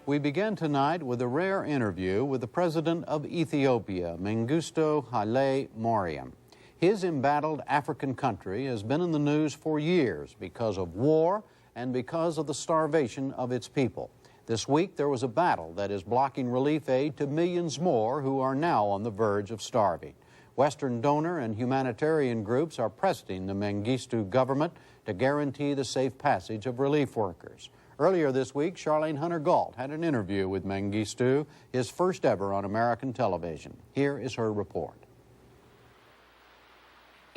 We begin tonight with a rare interview with the president of Ethiopia, Mengistu ሃይለማርያም. His embattled African country has been in the news for years because of war and because of the starvation of its people. This week there was a battle that is blocking relief aid to millions more who are now on the verge of starving. Western donor and humanitarian groups are pressing the Mengistu government to guarantee the safe passage of relief workers. Earlier this week, Charlene Hunter-Gault had an interview with Mengistu, his first ever on American television. Here is her report.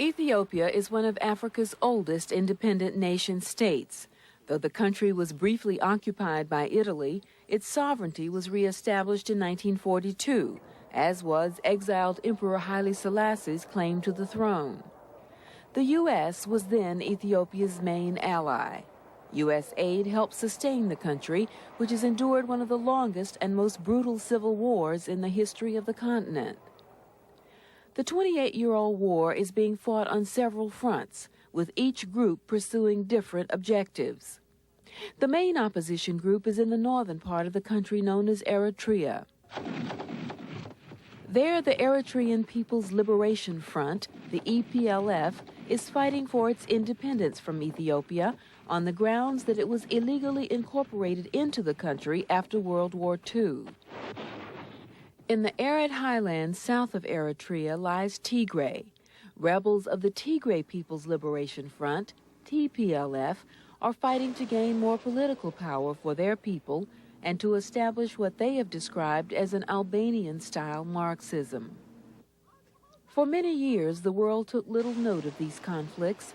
Ethiopia is one of Africa's oldest independent nation-states. Though the country was briefly occupied by Italy, its sovereignty was reestablished in 1942, as was exiled Emperor Haile Selassie's claim to the throne. The U.S. was then Ethiopia's main ally. U.S. aid helped sustain the country, which has endured one of the longest and most brutal civil wars in the history of the continent. The 28-year-old war is being fought on several fronts, with each group pursuing different objectives. The main opposition group is in the northern part of the country known as Eritrea. There, the Eritrean People's Liberation Front, the EPLF, is fighting for its independence from Ethiopia on the grounds that it was illegally incorporated into the country after World War II. In the arid highlands south of Eritrea lies Tigray. Rebels of the Tigray People's Liberation Front, TPLF, are fighting to gain more political power for their people and to establish what they have described as an Albanian-style Marxism. For many years, the world took little note of these conflicts,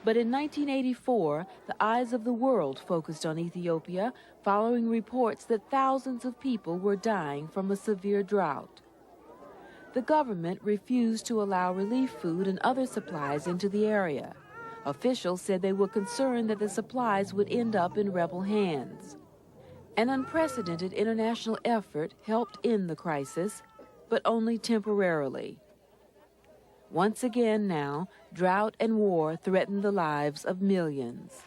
but in 1984, the eyes of the world focused on Ethiopia following reports that thousands of people were dying from a severe drought. The government refused to allow relief food and other supplies into the area. Officials said they were concerned that the supplies would end up in rebel hands. An unprecedented international effort helped end the crisis, but only temporarily. Once again now, drought and war threaten the lives of millions.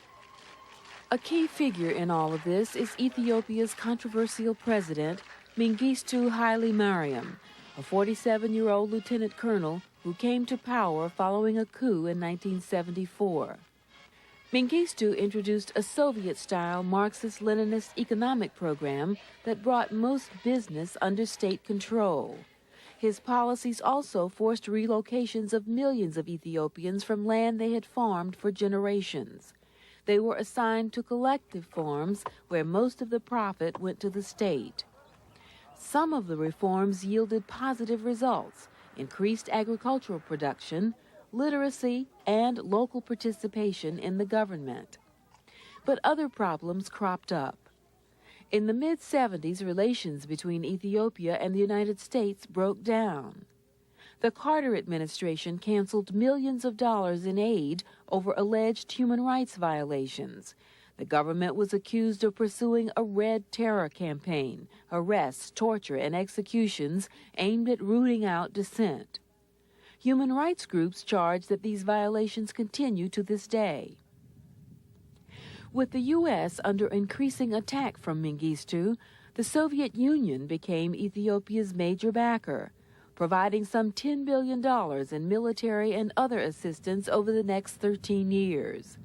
A key figure in all of this is Ethiopia's controversial president, Mengistu ሃይለማርያም, a 47-year-old lieutenant colonel who came to power following a coup in 1974. Mengistu introduced a Soviet-style Marxist-Leninist economic program that brought most business under state control. His policies also forced relocations of millions of Ethiopians from land they had farmed for generations. They were assigned to collective farms where most of the profit went to the state. Some of the reforms yielded positive results, increased agricultural production, literacy, and local participation in the government. But other problems cropped up. In the mid-70s, relations between Ethiopia and the United States broke down. The Carter administration canceled millions of dollars in aid over alleged human rights violations. The government was accused of pursuing a red terror campaign, arrests, torture, and executions aimed at rooting out dissent. Human rights groups charge that these violations continue to this day. With the U.S. under increasing attack from Mengistu, the Soviet Union became Ethiopia's major backer, providing some $10 billion in military and other assistance over the next 13 years.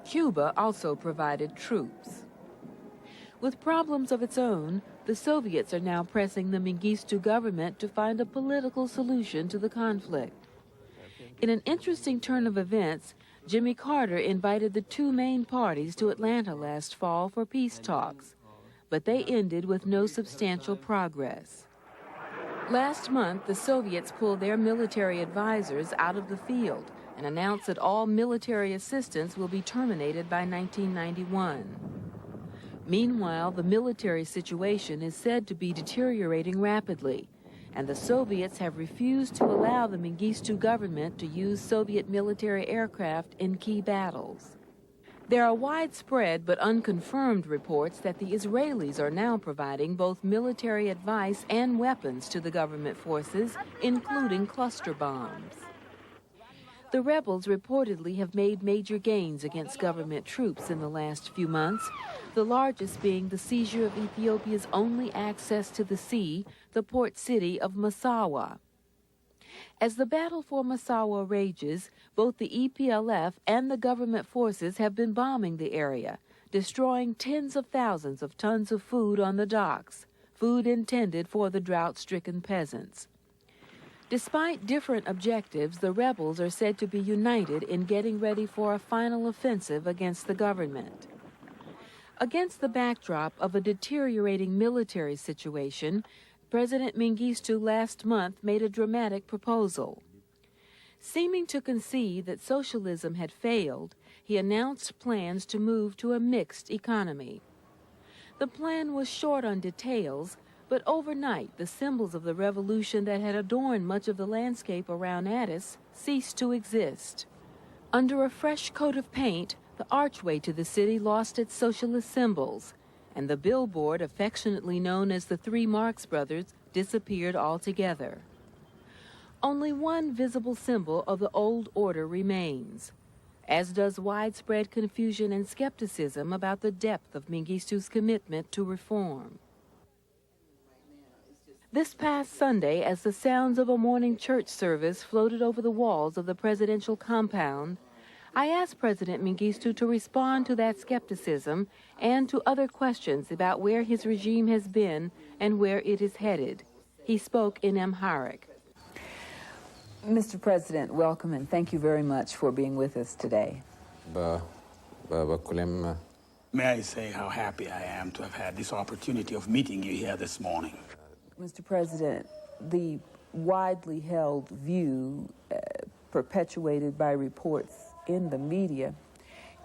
Cuba also provided troops. With problems of its own, the Soviets are now pressing the Mengistu government to find a political solution to the conflict. In an interesting turn of events, Jimmy Carter invited the two main parties to Atlanta last fall for peace talks, but they ended with no substantial progress. Last month, the Soviets pulled their military advisors out of the field and announced that all military assistance will be terminated by 1991. Meanwhile, the military situation is said to be deteriorating rapidly, and the Soviets have refused to allow the Mengistu government to use Soviet military aircraft in key battles. There are widespread but unconfirmed reports that the Israelis are now providing both military advice and weapons to the government forces, including cluster bombs. The rebels reportedly have made major gains against government troops in the last few months. the largest being the seizure of Ethiopia's only access to the sea, the port city of Massawa. As the battle for Massawa rages, both the EPLF and the government forces have been bombing the area, destroying tens of thousands of tons of food on the docks, food intended for the drought-stricken peasants. Despite different objectives, the rebels are said to be united in getting ready for a final offensive against the government. Against the backdrop of a deteriorating military situation, President Mengistu last month made a dramatic proposal. Seeming to concede that socialism had failed, he announced plans to move to a mixed economy. The plan was short on details, but overnight the symbols of the revolution that had adorned much of the landscape around Addis ceased to exist. Under a fresh coat of paint, the archway to the city lost its socialist symbols, and the billboard, affectionately known as the Three Marx Brothers, disappeared altogether. Only one visible symbol of the old order remains, as does widespread confusion and skepticism about the depth of Mengistu's commitment to reform. This past Sunday, as the sounds of a morning church service floated over the walls of the presidential compound, I asked President Mengistu to respond to that skepticism and to other questions about where his regime has been and where it is headed. He spoke in Amharic. Mr. President, welcome and thank you very much for being with us today. May I say how happy I am to have had this opportunity of meeting you here this morning. Mr. President, the widely held view perpetuated by reports in the media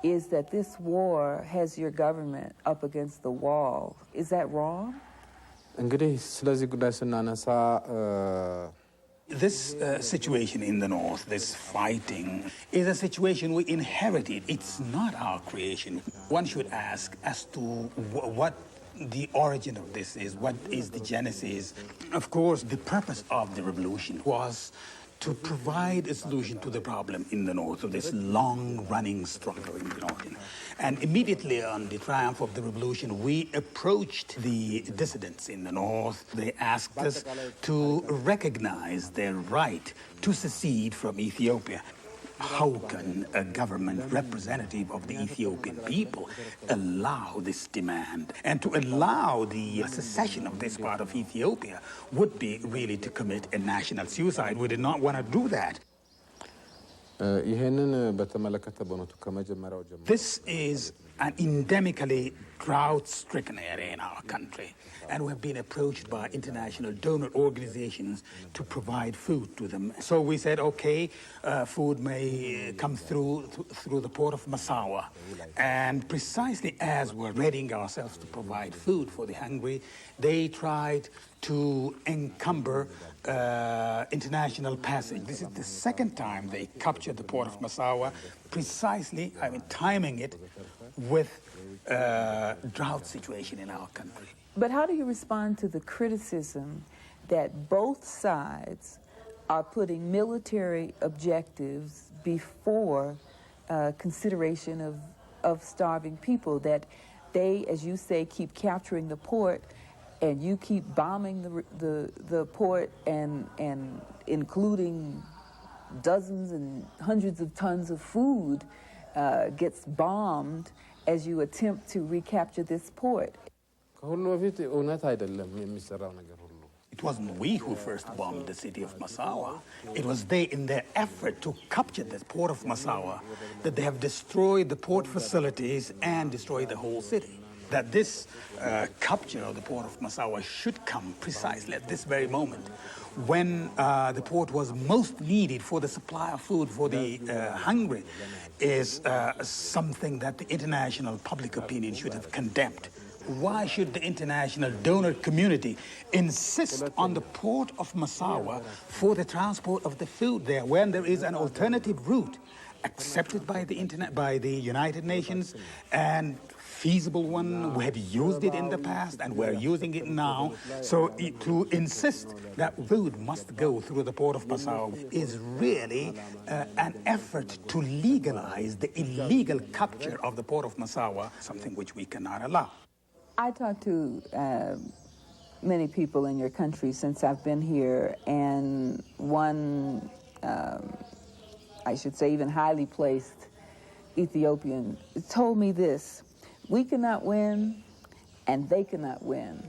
is that this war has your government up against the wall. Is that wrong? This situation in the north, this fighting, is a situation we inherited. It's not our creation. One should ask as to what the origin of this is, what is the genesis. Of course, the purpose of the revolution was to provide a solution to the problem in the north, of this long-running struggle in the north. And immediately on the triumph of the revolution, we approached the dissidents in the north. They asked us to recognize their right to secede from Ethiopia. How can a government representative of the Ethiopian people allow this demand? And to allow the secession of this part of Ethiopia would be really to commit a national suicide. We did not want to do that. This is an endemically drought-stricken area in our country, and we have been approached by international donor organizations to provide food to them. So we said, okay, food may come through the port of Massawa. And precisely as we're readying ourselves to provide food for the hungry, they tried to encumber international passage. This is the second time they captured the port of Massawa, precisely, timing it with drought situation in our country. But how do you respond to the criticism that both sides are putting military objectives before consideration of starving people, that they, as you say, keep capturing the port and you keep bombing the port and including dozens and hundreds of tons of food gets bombed as you attempt to recapture this port? It wasn't we who first bombed the city of Massawa. It was they, in their effort to capture the port of Massawa, that they have destroyed the port facilities and destroyed the whole city. That this capture of the port of Massawa should come precisely at this very moment, when the port was most needed for the supply of food for the hungry, is something that the international public opinion should have condemned. Why should the international donor community insist on the port of Massawa for the transport of the food there, when there is an alternative route accepted by the United Nations and feasible one. We have used it in the past, and we're using it now. So to insist that food must go through the port of Passau is really an effort to legalize the illegal capture of the port of Massawa, something which we cannot allow. I talked to many people in your country since I've been here, and one, I should say even highly placed Ethiopian told me this: we cannot win and they cannot win.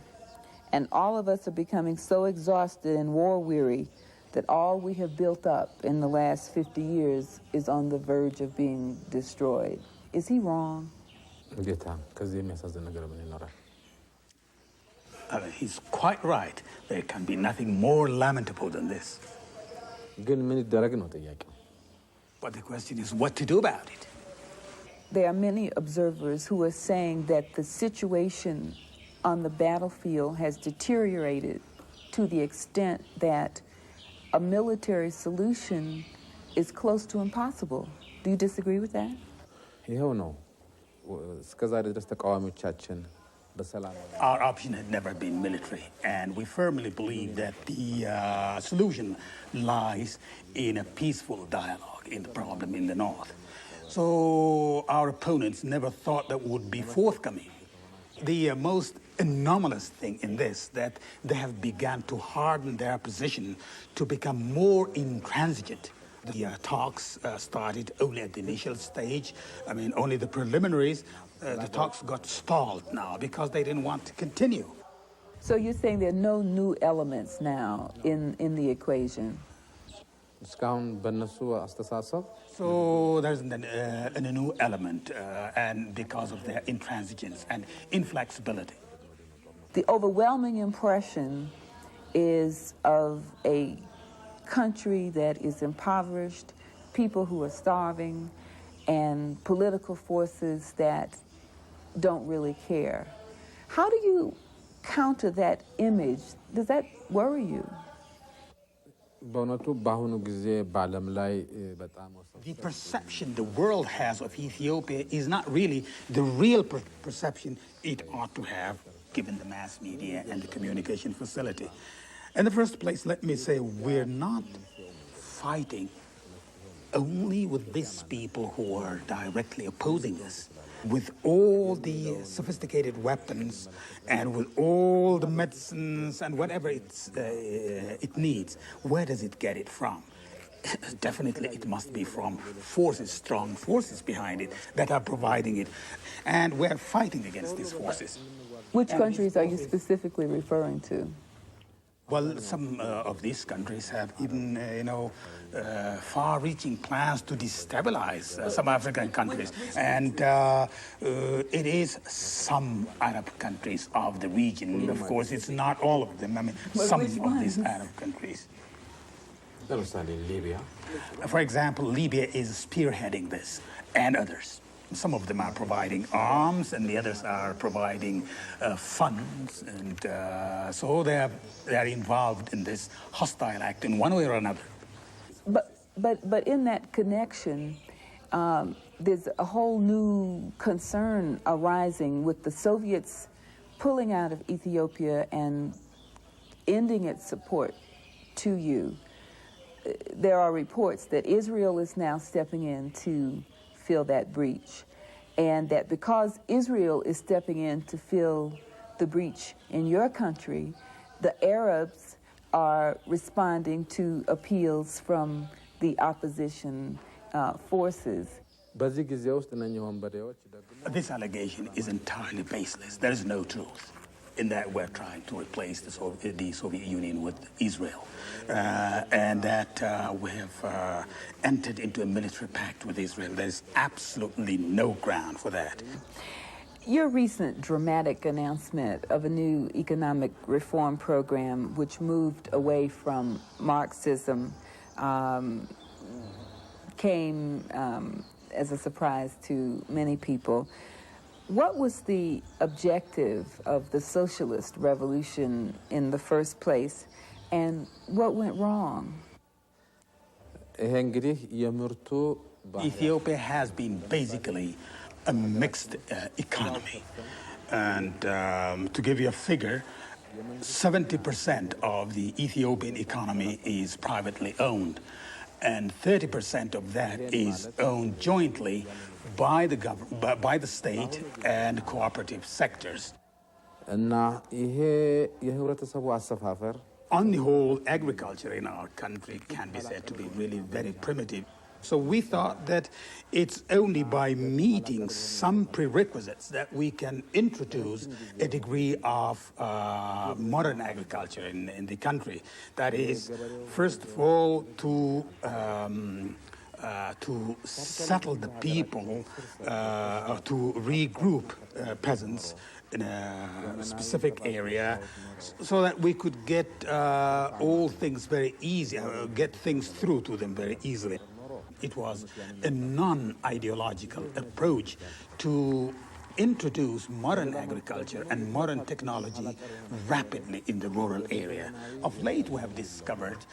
And all of us are becoming so exhausted and war-weary that all we have built up in the last 50 years is on the verge of being destroyed. Is he wrong? He's quite right. There can be nothing more lamentable than this. But the question is what to do about it. There are many observers who are saying that the situation on the battlefield has deteriorated to the extent that a military solution is close to impossible. Do you disagree with that? Our option had never been military, and we firmly believe that the solution lies in a peaceful dialogue in the problem in the north. So our opponents never thought that would be forthcoming. The most anomalous thing in this, that they have begun to harden their position to become more intransigent. The talks started only at the initial stage. I mean, only the preliminaries. The talks got stalled now because they didn't want to continue. So you're saying there are no new elements now in the equation? So there's a new element, and because of their intransigence and inflexibility. The overwhelming impression is of a country that is impoverished, people who are starving, and political forces that don't really care. How do you counter that image? Does that worry you? The perception the world has of Ethiopia is not really the real perception it ought to have, given the mass media and the communication facility. In the first place, let me say we're not fighting only with these people who are directly opposing us. With all the sophisticated weapons and with all the medicines and whatever it needs, where does it get it from? Definitely it must be from forces, strong forces behind it that are providing it. And we're fighting against these forces. Which countries are you specifically referring to? Well, some of these countries have even, far-reaching plans to destabilize some African countries. And it is some Arab countries of the region. Of course, it's not all of them. I mean, some of these Arab countries. Libya. For example, Libya is spearheading this, and others. Some of them are providing arms, and the others are providing funds, and so they are involved in this hostile act in one way or another. But in that connection, there's a whole new concern arising with the Soviets pulling out of Ethiopia and ending its support to you. There are reports that Israel is now stepping in to fill that breach, and that because Israel is stepping in to fill the breach in your country, the Arabs are responding to appeals from the opposition forces. This allegation is entirely baseless. There is no truth in that we're trying to replace the Soviet Union with Israel, and that we have entered into a military pact with Israel. There is absolutely no ground for that. Your recent dramatic announcement of a new economic reform program which moved away from Marxism came as a surprise to many people. What was the objective of the socialist revolution in the first place, and what went wrong? Ethiopia has been basically a mixed economy. And to give you a figure, 70% of the Ethiopian economy is privately owned, and 30% of that is owned jointly by the by the state and cooperative sectors. On the whole, agriculture in our country can be said to be really very primitive. So we thought that it's only by meeting some prerequisites that we can introduce a degree of modern agriculture in the country. That is, first of all, to settle the people, or to regroup peasants in a specific area so that we could get all things very easy, get things through to them very easily. It was a non-ideological approach to introduce modern agriculture and modern technology rapidly in the rural area. Of late, we have discovered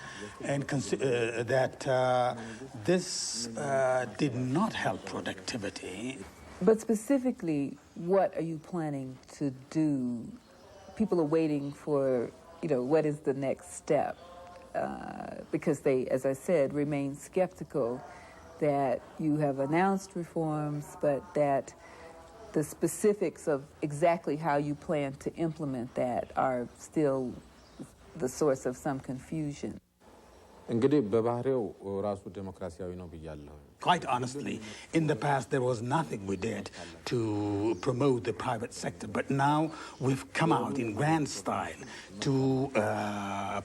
that this did not help productivity. But specifically, what are you planning to do? People are waiting for, what is the next step? Because they, as I said, remain skeptical that you have announced reforms, but that the specifics of exactly how you plan to implement that are still the source of some confusion. Quite honestly, in the past there was nothing we did to promote the private sector, but now we've come out in grand style to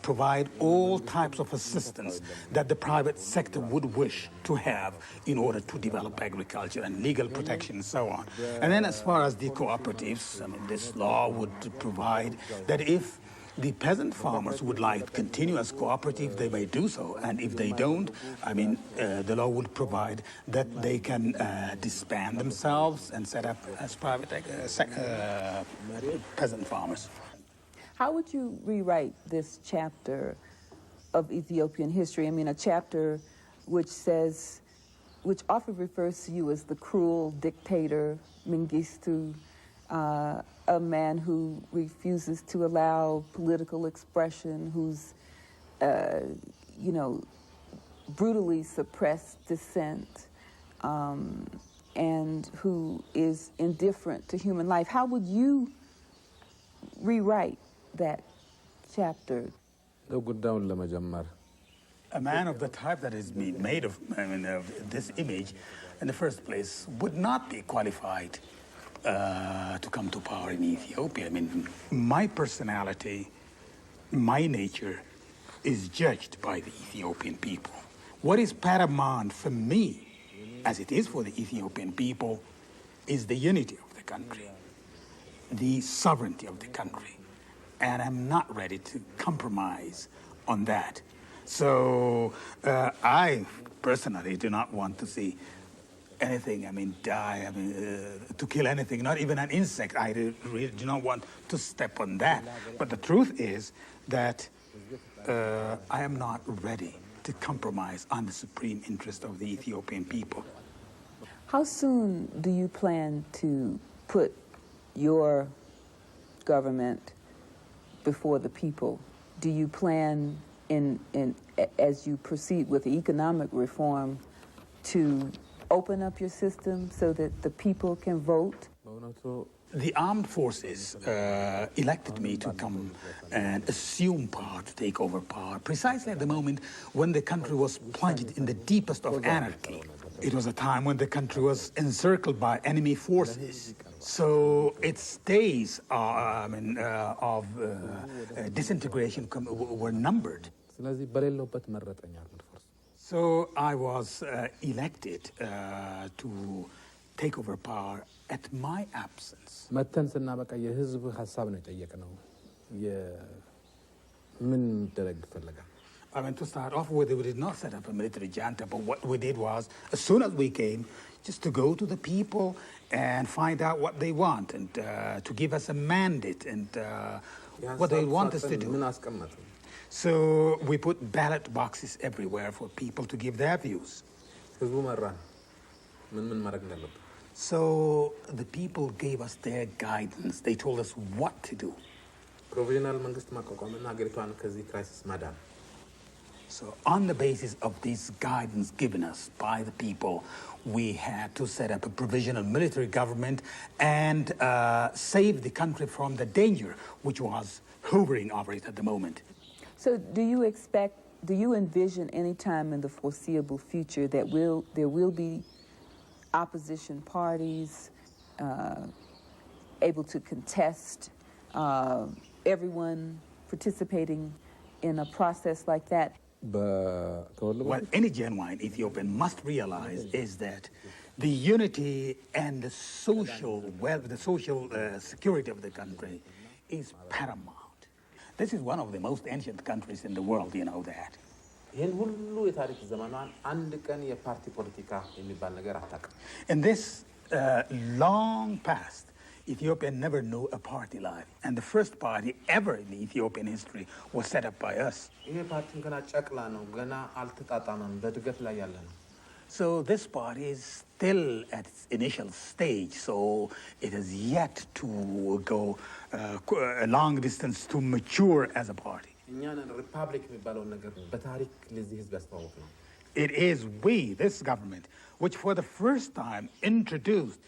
provide all types of assistance that the private sector would wish to have in order to develop agriculture and legal protection and so on. And then as far as the cooperatives, this law would provide that if the peasant farmers would like to continue as cooperative, they may do so. And if they don't, the law would provide that they can disband themselves and set up as private peasant farmers. How would you rewrite this chapter of Ethiopian history? A chapter which often refers to you as the cruel dictator, Mengistu, a man who refuses to allow political expression, who's, brutally suppressed dissent, and who is indifferent to human life. How would you rewrite that chapter? A man of the type that is being made of this image in the first place would not be qualified to come to power in Ethiopia. My personality, my nature is judged by the Ethiopian people. What is paramount for me, as it is for the Ethiopian people, is the unity of the country, the sovereignty of the country. And I'm not ready to compromise on that. So I personally do not want to see anything, die, to kill anything, not even an insect. I really do not want to step on that. But the truth is that I am not ready to compromise on the supreme interest of the Ethiopian people. How soon do you plan to put your government before the people? Do you plan, as you proceed with economic reform, to open up your system so that the people can vote? The armed forces elected me to come and assume power, to take over power, precisely at the moment when the country was plunged in the deepest of anarchy. It was a time when the country was encircled by enemy forces. So its days of disintegration were numbered. So I was elected to take over power at my absence. To start off with, we did not set up a military junta, but what we did was, as soon as we came, just to go to the people and find out what they want and to give us a mandate and what they want us to do. So we put ballot boxes everywhere for people to give their views. So the people gave us their guidance. They told us what to do. Provisional መንግስት ማቋቋምና ሀገሪቷን ከዚህ ክራይሲስ ማዳን So on the basis of this guidance given us by the people, we had to set up a provisional military government and save the country from the danger which was hovering over it at the moment. So do you envision any time in the foreseeable future that there will be opposition parties able to contest, everyone participating in a process like that? What any genuine Ethiopian must realize is that the unity and the social security of the country is paramount. This is one of the most ancient countries in the world, you know that. ይህን ሁሉ የታሪክ ዘመኗን አንድ ቀን የፓርቲ ፖለቲካ የሚባል ነገር አታውቅም። In this long past, Ethiopia never knew a party life, and the first party ever in the Ethiopian history was set up by us. ይሄ ፓርቲም ገና ጨቅላ ነው፣ ገና አልተጣጣመም፣ በእድገት ላይ ያለ ነው። So this party is still at its initial stage, so it has yet to go a long distance to mature as a party. እኛን ሪፐብሊክ የሚባለውን ነገር በታሪክ ለዚህ ህዝብ ያስተዋወቅ ነው። It is we, this government, which for the first time introduced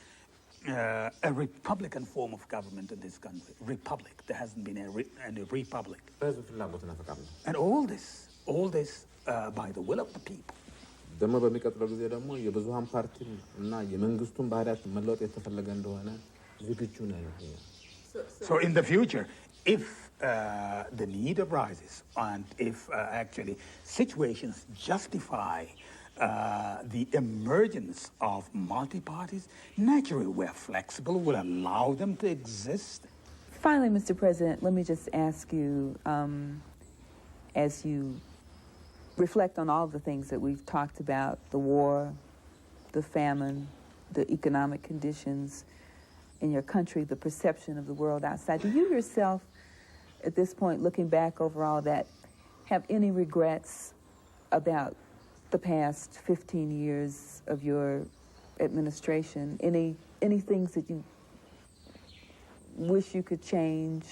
a republican form of government in this country. Republic. There hasn't been a republic. በህዝብ ፍላጎትና ፈቃድ ነው። And all this by the will of the people. ደግሞ በሚቀጥለው ጊዜ ደግሞ የብዙሃን ፓርቲ እና የመንግስቱን ባህሪያት መለወጥ የተፈለገ እንደሆነ ዝግጁ ነው። So in the future, if the need arises and if actually situations justify the emergence of multi-parties, naturally we're flexible, we'll allow them to exist. Finally, Mr. President, let me just ask you, as you reflect on all the things that we've talked about, the war, the famine, the economic conditions in your country, the perception of the world outside, do you yourself, at this point, looking back over all that, have any regrets about the past 15 years of your administration? Any things that you wish you could change?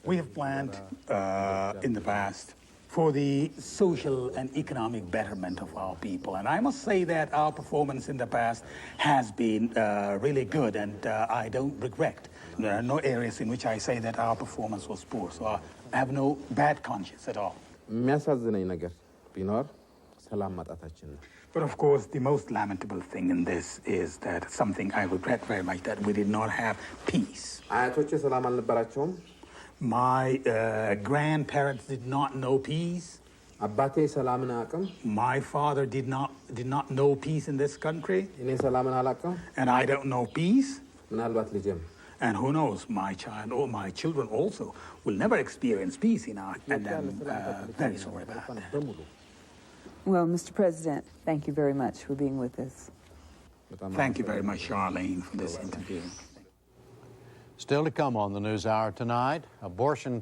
We have planned in the past for the social and economic betterment of our people. And I must say that our performance in the past has been really good, and I don't regret. There are no areas in which I say that our performance was poor, so I have no bad conscience at all. የሚያሳዝነኝ ነገር ቢኖር ሰላም ማጣታችን ነው። But of course, the most lamentable thing in this is that something I regret very much, that we did not have peace. አያቶቼ ሰላም አልነበራቸውም። My grandparents did not know peace. አባቴ ሰላምን አያውቅም። My father did not know peace in this country. እኔ ሰላምን አላውቅም። And I don't know peace. ምናልባት ልጄም And who knows, my child or my children also will never experience peace in our, and I'm very sorry about that. Well, Mr. President, thank you very much for being with us. Thank you very much, Charlene, for this interview. Still to come on the NewsHour tonight, abortion